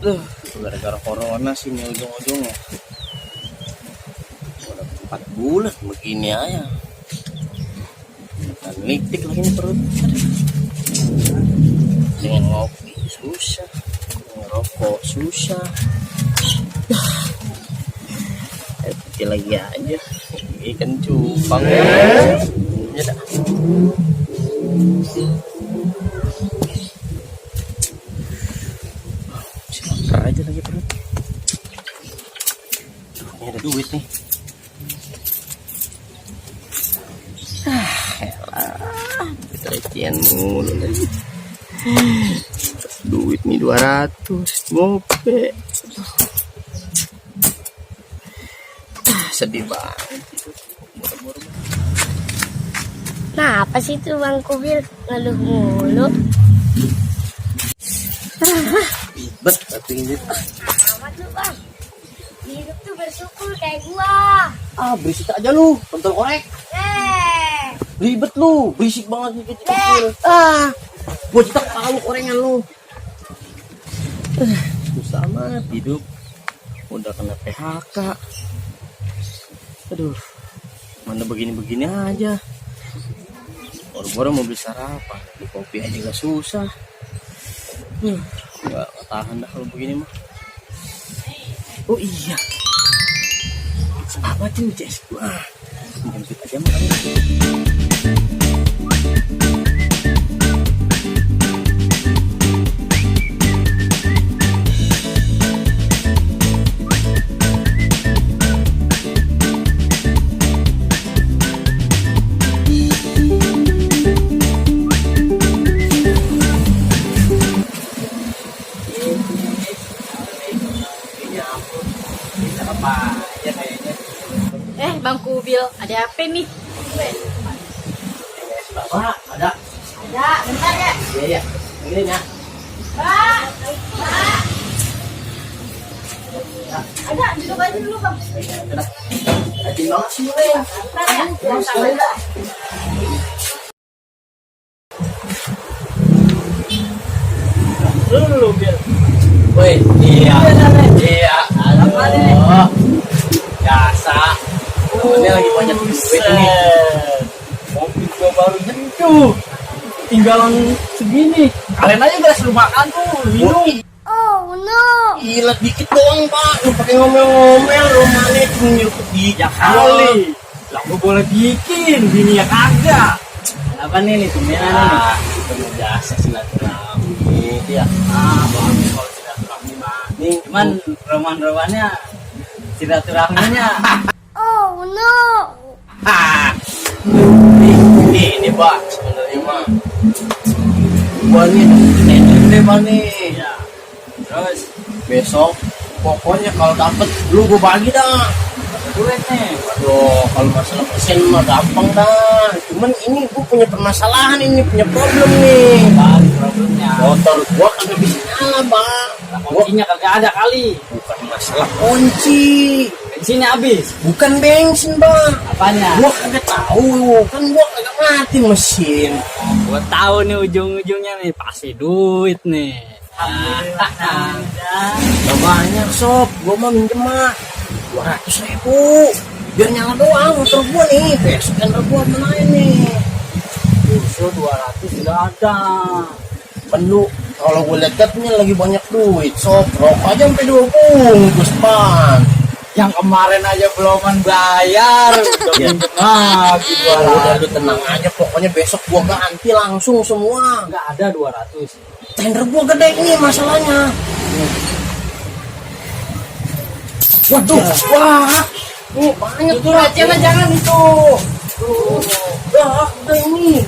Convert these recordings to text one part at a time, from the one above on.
Duh, gara-gara corona sih nih ujung-ujungnya. Udah 4 bulan begini aja. Dan liktik lagi nih perut. Dengan ngopi susah, ngerokok susah. Putih lagi aja. Ikan cupang. Ya dah. Lapar aja lagi perut. Ini ada duit nih. Elah, duit recehan mulu lagi. Duit nih 200 gope. Sedih banget. Nah, apa sih itu Bang Kubil ngeluh mulu? Ribet tapi ini. Amat lu Bang. Hidup tuh bersyukur kayak gua. Berisik aja lu, pentol korek. Ribet lu, berisik banget nih kecil. Gua cetak tahu korengan lu. Susah amat hidup. Udah kena PHK. Aduh, mana begini-begini aja. Boro-boro mau beli sarapan, beli kopi aja gak susah. Gak tahan dah kalau begini mah. Oh iya, apa tuh Jess? Wah, jemput aja mah. Bang Kubil, ada apa nih? Bapak, ada. Ada, bentar ya. Iya, ini ya. Pak. Ada, duduk aja dulu Bang. Rajin banget sih lu ya. Bentar ya. Lu Bil. Woi, iya. Iya, aduh. Biasa. Ini lagi banyak duit nih. Mobil gua baru nyentuh. Tinggalan segini. Kalian aja gak suruh makan tuh, minum. Oh no. Gila dikit doang, Pak. Lu pakai ngomel-ngomel, rumahnya cuma nyeruput dikit. Ya kali. Lah gua boleh bikin, bini ya kagak. Apa nih tumbenan nih? Itu biasa silaturahmi. Iya. Bagus kalau silaturahmi mah. Nih, Cuman roman-romannya silaturahminya. Oh no. Ini Pak, sebenarnya mah. Gua nih gede Pak nih. Ya. Terus Besok pokoknya kalau dapet lu gua bagi dah. duit nih. Aduh, kalau masalah persen mah gampang dah. Cuman ini gua punya permasalahan, ini punya problem nih. Balik problemnya. Motor gua kagak bisa nyala, Bang. Lah kuncinya kagak ada kali. Bukan masalah kunci, Bensinnya habis. bukan bensin, Bang. Apanya? Gua kagak tahu, kan gua kagak mati mesin. Gua tahu nih ujung-ujungnya nih pasti duit nih. Gak banyak sob, gua mah minjem mah 200.000 biar nyala doang motor gua nih. Besok kan gua menaik nih. Justru 200 sudah ada. Penuh. Kalau gue lihat-lihatnya lagi banyak duit sob, rokok aja sampai 2 bungkus Pan. Yang kemarin aja beloman bayar. Udah Ya. pinjem lagi Udah 200. lu tenang aja, pokoknya besok gua ganti langsung semua. Enggak ada 200. Tender gua gede nih masalahnya. Waduh, wah, ini banyak Itu aja jangan itu. udah ini.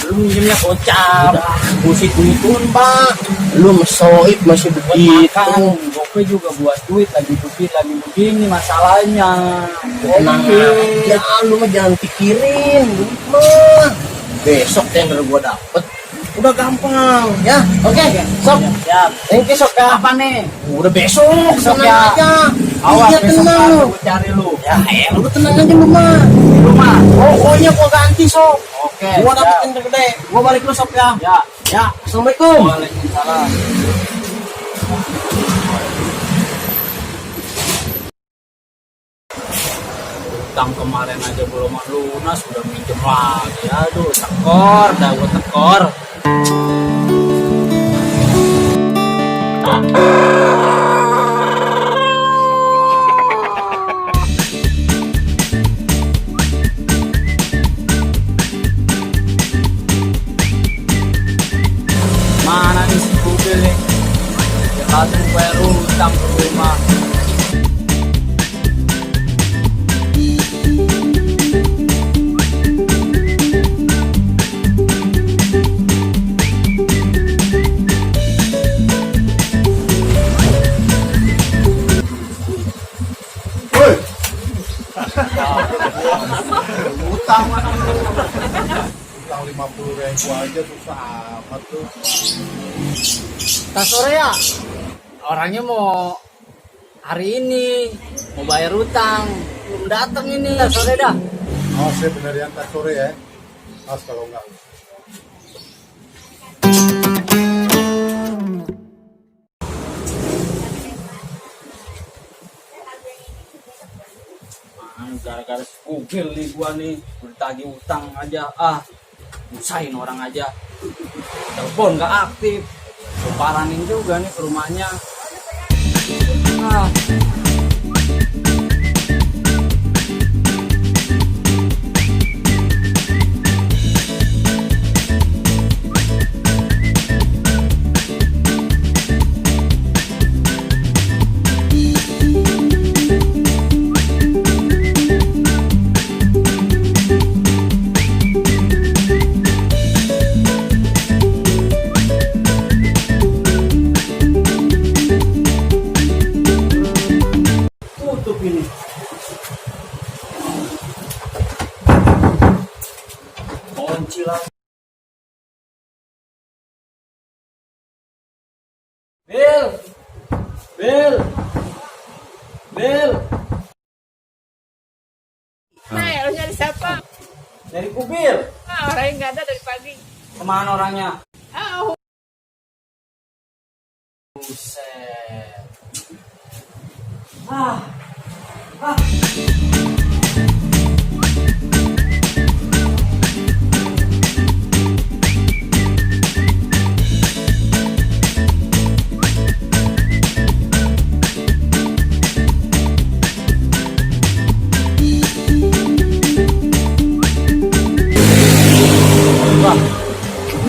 Lu minjemnya gocap. Udah, busit duitun Pak. Lu mesoib masih begitu. Makan, gope juga buat duit lagi begini masalahnya. Tenang aja, lu mah jangan pikirin duit mah. Besok tender gua dapet, udah gampang ya. Oke, sob. Siap. Thank you sob ya. Apa nih? Udah besok, Besok tenang ya. aja. Awas Iya besok tenang. aku cari lu. Ya, lu tenang aja lu mah. Di rumah. Pokoknya gua ganti sob. Oke. Gua siap. dapet tender gede. Gua balik lu sob ya. Ya. Ya, assalamualaikum. Waalaikumsalam. utang kemarin aja belum lunas udah minjem lagi. Aduh, tekor dah gua tekor. Mana nih si Kubil nih? Ya langsung bayar utang ke rumah. Woi. Utang mana? Utang 50.000 aja susah amat tuh. Tas sore ya? Orangnya mau hari ini mau bayar utang, belum datang ini. Tas sore dah. Oh, saya beneran tak sore ya. Mas kalau enggak. Gara-gara Kubil nih gua nih ditagih utang aja, nyusahin orang aja. Telepon nggak aktif, paranin juga nih ke rumahnya. Tutup ini. Kunci lagi. Bil, Bil, Bil. Nah, lu nyari siapa? Dari Kubil. Orang yang nggak ada dari pagi. Kemana orangnya? Ah, Buset. Wah,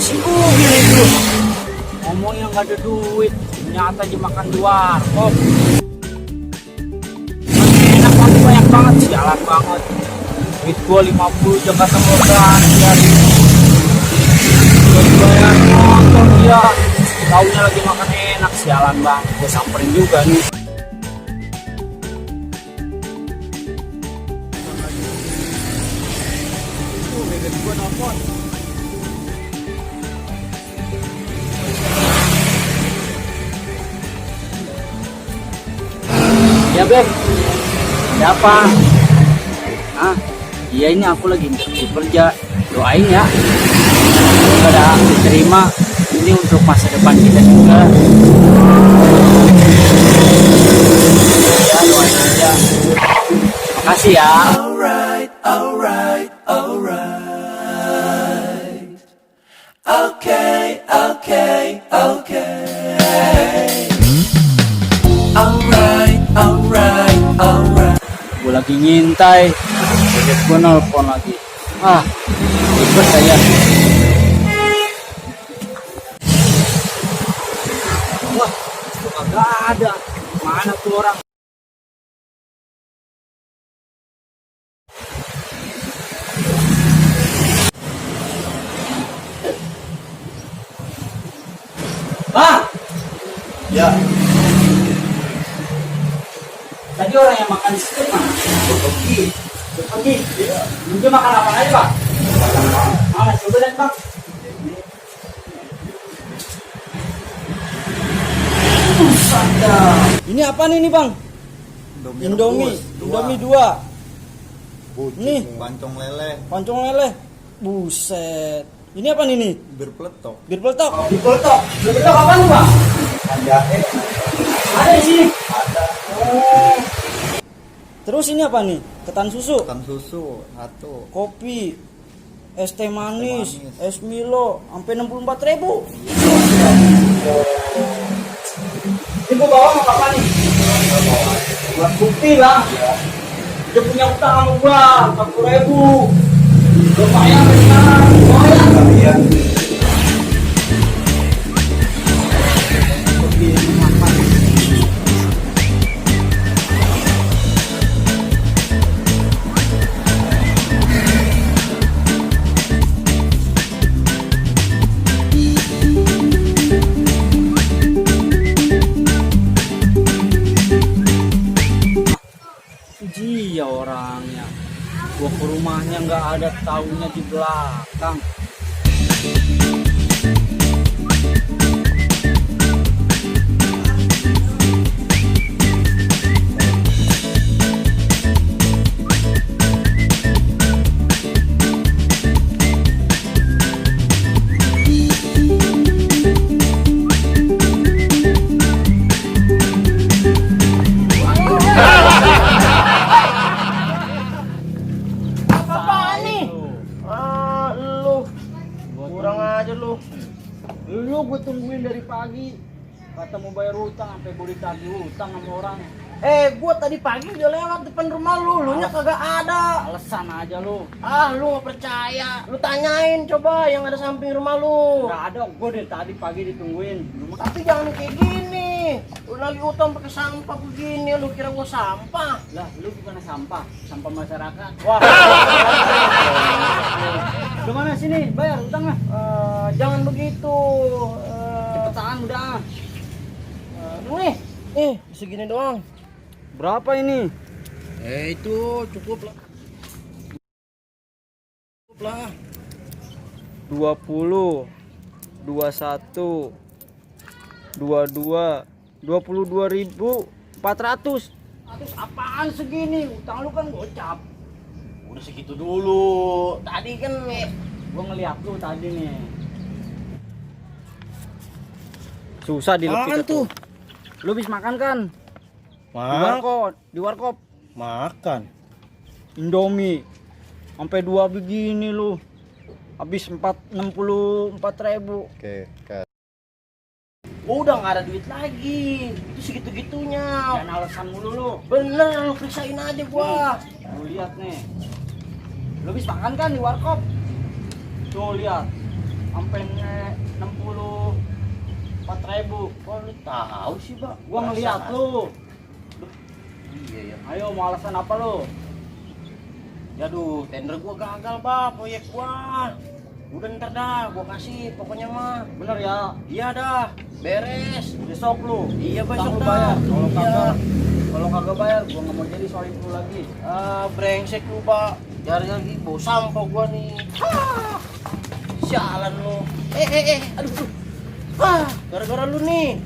si Kubil itu ngomongnya nggak ada duit, ternyata aja makan di warkop. Enak banget, banyak banget, sialan banget. Duit gua 50 aja kata modal hari. Buat bayar motor dia, taunya lagi makan enak, sialan banget. Gua samperin juga nih. Bebek gua nelfon. Ya Beb, siapa? Iya ini aku lagi interview kerja, doain ya. Semoga ada diterima, ini untuk masa depan kita juga. Ya doain aja. Makasih ya. Alright. Okay. Alright. Gue lagi ngintai, gue nelfon lagi. Ikut saya. Wah, kagak ada. Mana tuh orang? Ya, Tadi orang yang makan steak mana? Pergi. Mungkin makan apa aja Pak? Coba lihat Bang. Ini apa nih Bang? Indomie 2. Nih. pancong lele, Pancong lele. Buset. Ini apa nih? bir peletok. Bir peletok. Bir peletok apa nih Bang? Ada di sini. Ada. Terus ini apa nih? Ketan susu, Ketan susu satu. kopi, es teh manis, es Milo, sampai 64.000. Ini gua bawa mau apa nih? Buat bukti lah. Dia punya utang sama gua 40.000. Lumayan sekarang. Oh ya. Dia orangnya. Gua ke rumahnya nggak ada taunya di belakang. Lu gue tungguin dari pagi, kata mau bayar hutang sampai gue ditagih hutang sama orang. Gue tadi pagi udah lewat depan rumah lu nya kagak ada. Alasan aja lu. Lu nggak percaya. Lu tanyain coba yang ada samping rumah lu. Nggak ada, gue dari tadi pagi ditungguin. Tapi jangan kayak gini. Lu lagi utang pakai sampah begini, lu kira gua sampah? Lah, lu bukan sampah, sampah masyarakat. Wah. Gimana sini, bayar hutangnya? Jangan begitu. Cepetan udah. Nih, segini doang. Berapa ini? Itu cukup lah. 20, 21, 22, 22.400. Apaan segini? Utang lu kan gocap. Udah segitu dulu. Tadi kan Gua ngeliat lu tadi nih. Susah dilepit tuh. Lu habis makan kan? Di warkop. Makan. Indomie. Sampai 2 begini lu. Habis 64.000. Oke. udah nggak ada duit lagi. Itu segitu-gitunya. Dan alasan mulu lu. Bener, lu periksain aja gua. Lu lihat nih. Lu habis makan kan di warkop? Tuh lihat. Sampai 64.000. Kok lu tahu sih, Pak? Gua ngeliat lu. Iya. Ayo mau alasan apa lu? Yaduh, tender gua gagal, Pak, proyek gua. Udah ntar dah, gua kasih pokoknya mah. Bener ya? Iya dah, beres. Besok lu. Iya, Utang besok lu dah. bayar. Iya. Kalau kagak bayar, gua nggak mau jadi soal itu lagi. Brengsek lu, Pak. Jari lagi bau sampah gua nih. Sialan lu. Aduh. Gara-gara lu nih.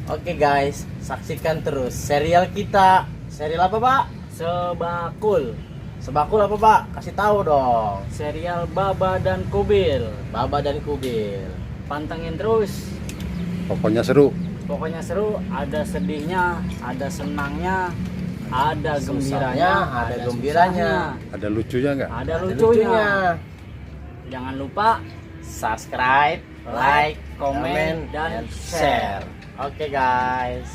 Oke guys, saksikan terus serial kita. Serial apa, Pak? Sebakul. Sebakul apa, Pak? Kasih tahu dong. Serial Baba dan Kubil. Baba dan Kubil. Pantengin terus. Pokoknya seru. Pokoknya seru, ada sedihnya, ada senangnya, ada gembiranya, ada gembiranya. Ada lucunya nggak? ada Ada lucunya. Jangan lupa Subscribe, like, komen, dan share. Oke guys.